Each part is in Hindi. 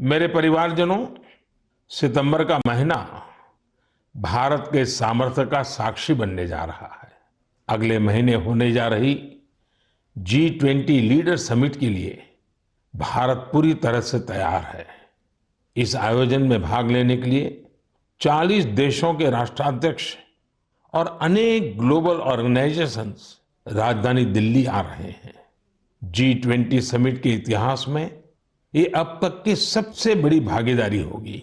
मेरे परिवारजनों, सितंबर का महीना भारत के सामर्थ्य का साक्षी बनने जा रहा है। अगले महीने होने जा रही G20 लीडर समिट के लिए भारत पूरी तरह से तैयार है। इस आयोजन में भाग लेने के लिए 40 देशों के राष्ट्राध्यक्ष और अनेक ग्लोबल ऑर्गेनाइजेशंस राजधानी दिल्ली आ रहे हैं। G20 समिट के इतिहास में ये अब तक की सबसे बड़ी भागीदारी होगी।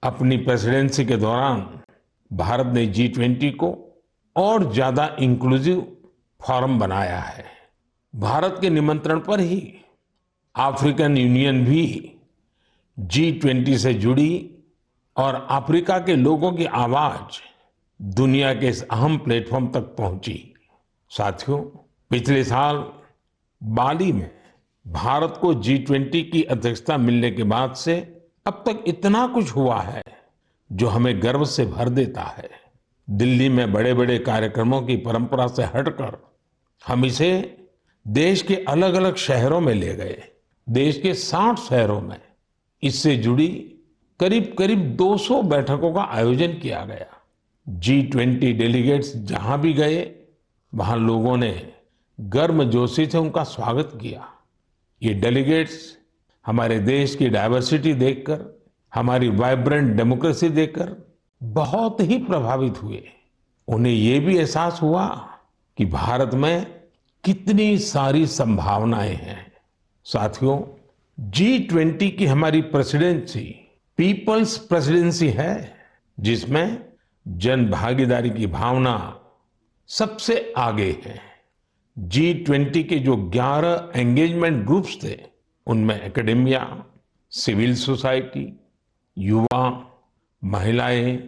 अपनी प्रेसिडेंसी के दौरान भारत ने G20 को और ज्यादा इंक्लूसिव फोरम बनाया है। भारत के निमंत्रण पर ही अफ्रीकन यूनियन भी G20 से जुड़ी और अफ्रीका के लोगों की आवाज दुनिया के इस अहम प्लेटफॉर्म तक पहुंची। साथियों, पिछले साल बाली में भारत को G20 की अध्यक्षता मिलने के बाद से अब तक इतना कुछ हुआ है जो हमें गर्व से भर देता है। दिल्ली में बड़े बड़े कार्यक्रमों की परंपरा से हटकर हम इसे देश के अलग अलग शहरों में ले गए। देश के 60 शहरों में इससे जुड़ी करीब करीब 200 बैठकों का आयोजन किया गया। G20 डेलीगेट्स जहां भी गए वहां लोगों ने गर्मजोशी से उनका स्वागत किया। ये डेलीगेट्स हमारे देश की डायवर्सिटी देखकर, हमारी वाइब्रेंट डेमोक्रेसी देखकर बहुत ही प्रभावित हुए। उन्हें ये भी एहसास हुआ कि भारत में कितनी सारी संभावनाएं हैं। साथियों, G20 की हमारी प्रेसिडेंसी पीपल्स प्रेसिडेंसी है, जिसमें जन भागीदारी की भावना सबसे आगे है। G20 के जो 11 एंगेजमेंट ग्रुप्स थे, उनमें एकेडेमिया, सिविल सोसाइटी, युवा, महिलाएं,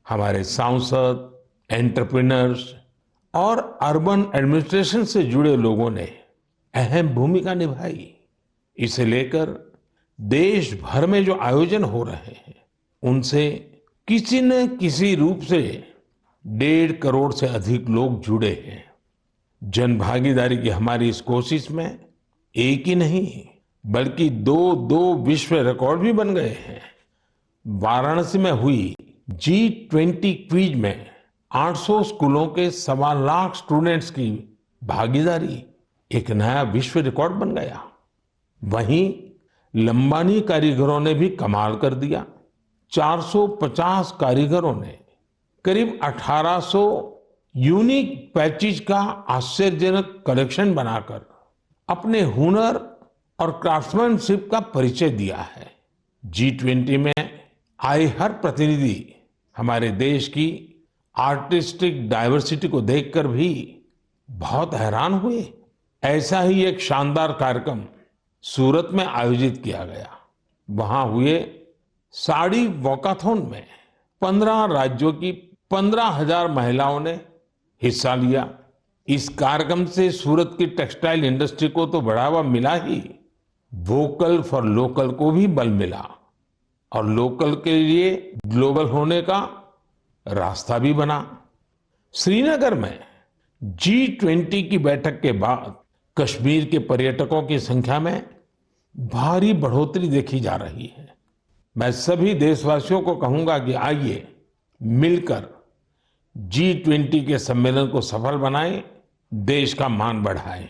हमारे सांसद, एंटरप्रेन्योर्स और अर्बन एडमिनिस्ट्रेशन से जुड़े लोगों ने अहम भूमिका निभाई। इसे लेकर देश भर में जो आयोजन हो रहे हैं, उनसे किसी न किसी रूप से 1.5 करोड़ से अधिक लोग जुड़े हैं। जन भागीदारी की हमारी इस कोशिश में एक ही नहीं बल्कि दो विश्व रिकॉर्ड भी बन गए हैं। वाराणसी में हुई G20 क्विज में 800 स्कूलों के 1.25 लाख स्टूडेंट्स की भागीदारी एक नया विश्व रिकॉर्ड बन गया। वहीं लंबानी कारीगरों ने भी कमाल कर दिया। 450 कारीगरों ने करीब 1800 यूनिक पैचेज का आश्चर्यजनक कलेक्शन बनाकर अपने हुनर और क्राफ्ट्समैनशिप का परिचय दिया है। G20 में आए हर प्रतिनिधि हमारे देश की आर्टिस्टिक डाइवर्सिटी को देखकर भी बहुत हैरान हुए। ऐसा ही एक शानदार कार्यक्रम सूरत में आयोजित किया गया। वहां हुए साड़ी वॉकाथॉन में 15 राज्यों की 15,000 महिलाओं ने हिस्सा लिया। इस कार्यक्रम से सूरत की टेक्सटाइल इंडस्ट्री को तो बढ़ावा मिला ही, वोकल फॉर लोकल को भी बल मिला और लोकल के लिए ग्लोबल होने का रास्ता भी बना। श्रीनगर में G20 की बैठक के बाद कश्मीर के पर्यटकों की संख्या में भारी बढ़ोतरी देखी जा रही है। मैं सभी देशवासियों को कहूंगा कि आइए मिलकर G20 के सम्मेलन को सफल बनाएं, देश का मान बढ़ाएं।